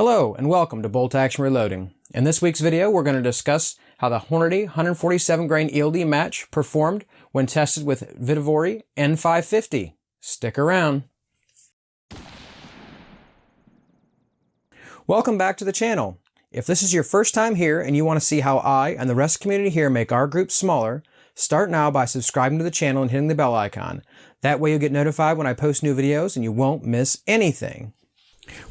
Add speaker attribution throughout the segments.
Speaker 1: Hello and welcome to Bolt Action Reloading. In this week's video we're going to discuss how the Hornady 147 grain ELD match performed when tested with VihtaVuori N550. Stick around. Welcome back to the channel. If this is your first time here and you want to see how I and the rest of the community here make our group smaller, start now by subscribing to the channel and hitting the bell icon. That way you'll get notified when I post new videos and you won't miss anything.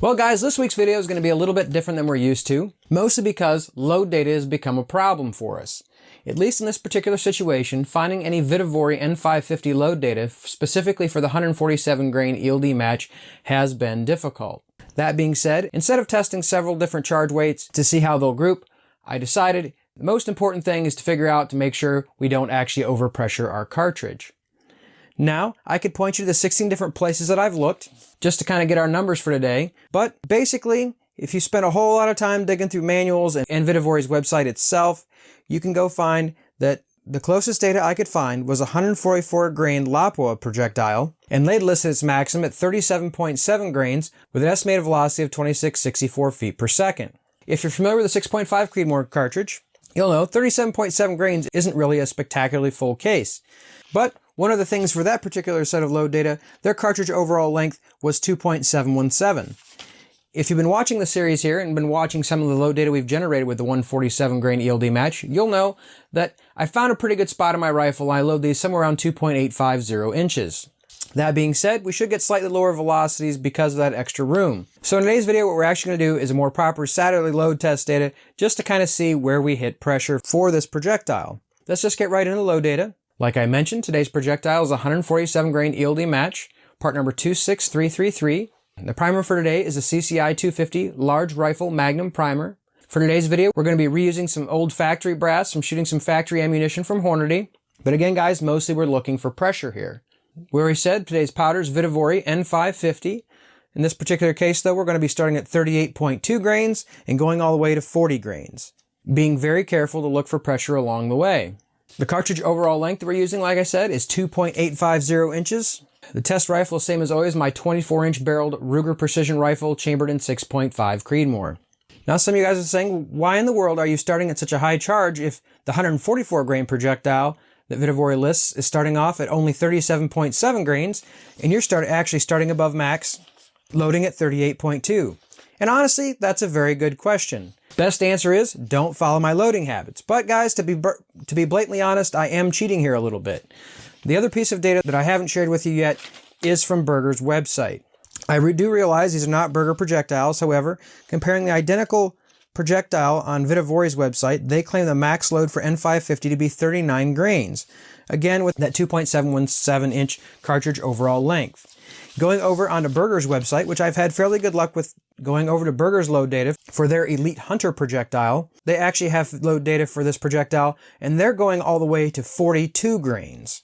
Speaker 1: Well guys, this week's video is going to be a little bit different than we're used to, mostly because load data has become a problem for us. At least in this particular situation, finding any VihtaVuori N550 load data specifically for the 147 grain ELD match has been difficult. That being said, instead of testing several different charge weights to see how they'll group, I decided the most important thing is to figure out to make sure we don't actually overpressure our cartridge. Now, I could point you to the 16 different places that I've looked, just to kind of get our numbers for today. But basically, if you spend a whole lot of time digging through manuals and VihtaVuori's website itself, you can go find that the closest data I could find was a 144 grain Lapua projectile, and they'd listed its maximum at 37.7 grains with an estimated velocity of 2664 feet per second. If you're familiar with the 6.5 Creedmoor cartridge, you'll know 37.7 grains isn't really a spectacularly full case. But one of the things for that particular set of load data, their cartridge overall length was 2.717. If you've been watching the series here and been watching some of the load data we've generated with the 147 grain ELD match, you'll know that I found a pretty good spot in my rifle. I load these somewhere around 2.850 inches. That being said, we should get slightly lower velocities because of that extra room. So in today's video, what we're actually going to do is a more proper Saturday load test data just to kind of see where we hit pressure for this projectile. Let's just get right into the load data. Like I mentioned, today's projectile is a 147 grain ELD match, part number 26333. The primer for today is a CCI 250 large rifle magnum primer. For today's video, we're going to be reusing some old factory brass from shooting some factory ammunition from Hornady. But again, guys, mostly we're looking for pressure here. We already said today's powder is VihtaVuori N550. In this particular case, though, we're going to be starting at 38.2 grains and going all the way to 40 grains, being very careful to look for pressure along the way. The cartridge overall length that we're using, like I said, is 2.850 inches. The test rifle is same as always, my 24-inch barreled Ruger precision rifle chambered in 6.5 Creedmoor. Now some of you guys are saying, why in the world are you starting at such a high charge if the 144 grain projectile that VihtaVuori lists is starting off at only 37.7 grains and you're actually starting above max, loading at 38.2? And honestly, that's a very good question. Best answer is, don't follow my loading habits. But guys, to be blatantly honest, I am cheating here a little bit. The other piece of data that I haven't shared with you yet is from Berger's website. I do realize these are not Berger projectiles. However, comparing the identical projectile on VihtaVuori's website, they claim the max load for N550 to be 39 grains. Again, with that 2.717 inch cartridge overall length. Going over onto Berger's website, which I've had fairly good luck with going over to Berger's load data for their Elite Hunter projectile, they actually have load data for this projectile, and they're going all the way to 42 grains.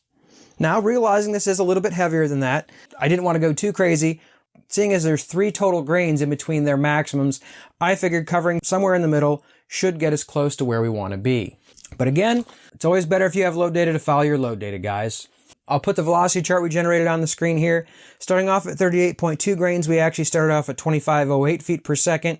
Speaker 1: Now, realizing this is a little bit heavier than that, I didn't want to go too crazy. Seeing as there's 3 total grains in between their maximums, I figured covering somewhere in the middle should get us close to where we want to be. But again, it's always better if you have load data to follow your load data, guys. I'll put the velocity chart we generated on the screen here. Starting off at 38.2 grains, we actually started off at 2508 feet per second.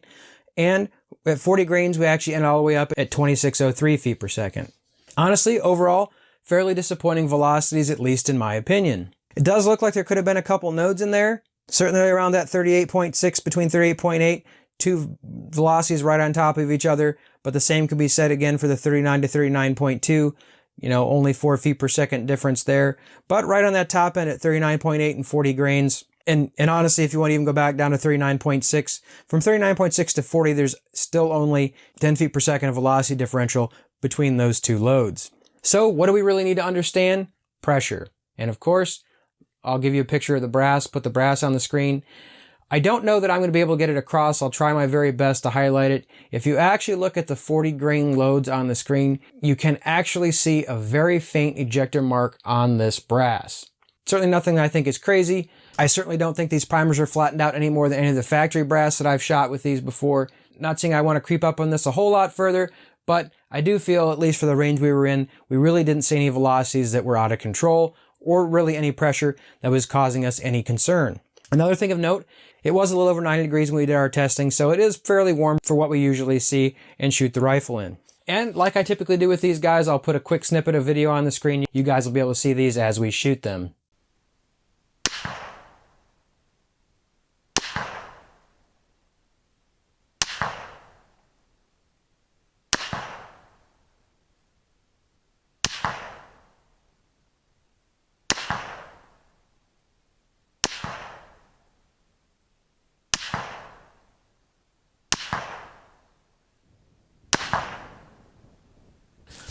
Speaker 1: And at 40 grains, we actually ended all the way up at 2603 feet per second. Honestly, overall, fairly disappointing velocities, at least in my opinion. It does look like there could have been a couple nodes in there. Certainly around that 38.6, between 38.8, 2 velocities right on top of each other. But the same could be said again for the 39 to 39.2. You know, only 4 feet per second difference there. But right on that top end at 39.8 and 40 grains. And honestly, if you want to even go back down to 39.6, from 39.6 to 40, there's still only 10 feet per second of velocity differential between those two loads. So what do we really need to understand? Pressure. And of course, I'll give you a picture of the brass, put the brass on the screen. I don't know that I'm going to be able to get it across. I'll try my very best to highlight it. If you actually look at the 40 grain loads on the screen, you can actually see a very faint ejector mark on this brass. Certainly nothing that I think is crazy. I certainly don't think these primers are flattened out any more than any of the factory brass that I've shot with these before. Not saying I want to creep up on this a whole lot further, but I do feel, at least for the range we were in, we really didn't see any velocities that were out of control or really any pressure that was causing us any concern. Another thing of note It was a little over 90 degrees when we did our testing, so it is fairly warm for what we usually see and shoot the rifle in. And like I typically do with these guys, I'll put a quick snippet of video on the screen. You guys will be able to see these as we shoot them.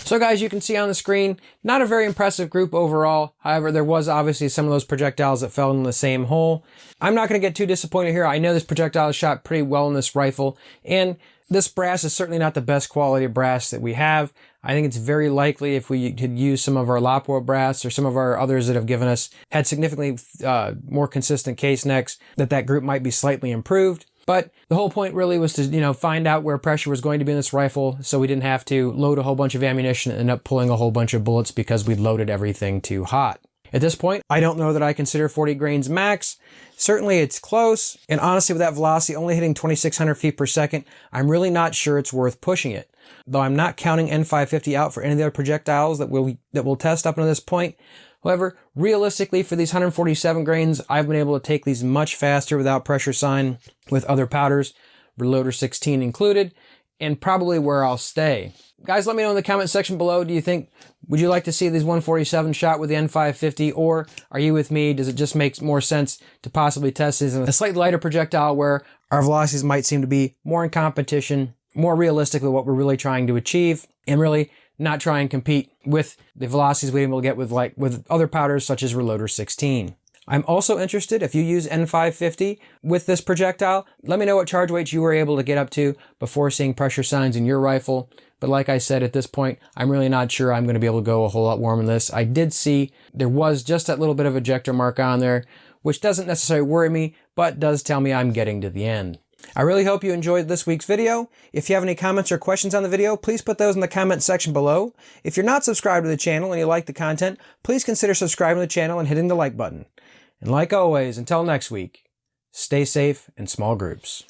Speaker 1: So guys, you can see on the screen, not a very impressive group overall. However, there was obviously some of those projectiles that fell in the same hole. I'm not going to get too disappointed here. I know this projectile is shot pretty well in this rifle, and this brass is certainly not the best quality of brass that we have. I think it's very likely if we could use some of our Lapua brass or some of our others that have given us, had significantly more consistent case necks, that group might be slightly improved. But the whole point really was to, find out where pressure was going to be in this rifle so we didn't have to load a whole bunch of ammunition and end up pulling a whole bunch of bullets because we'd loaded everything too hot. At this point, I don't know that I consider 40 grains max. Certainly it's close, and honestly with that velocity only hitting 2,600 feet per second, I'm really not sure it's worth pushing it. Though I'm not counting N550 out for any of the other projectiles that we'll test up until this point. However, realistically for these 147 grains, I've been able to take these much faster without pressure sign with other powders, reloader 16 included, and probably where I'll stay. Guys, let me know in the comment section below, would you like to see these 147 shot with the N550, or are you with me? Does it just make more sense to possibly test these in a slightly lighter projectile where our velocities might seem to be more in competition, more realistic with what we're really trying to achieve, and really not try and compete with the velocities we're able to get with other powders such as reloader 16. I'm also interested, if you use N550 with this projectile, let me know what charge weights you were able to get up to before seeing pressure signs in your rifle. But like I said, at this point, I'm really not sure I'm going to be able to go a whole lot warmer than this. I did see there was just that little bit of ejector mark on there, which doesn't necessarily worry me, but does tell me I'm getting to the end. I really hope you enjoyed this week's video. If you have any comments or questions on the video, please put those in the comment section below. If you're not subscribed to the channel and you like the content, please consider subscribing to the channel and hitting the like button. And like always, until next week, stay safe in small groups.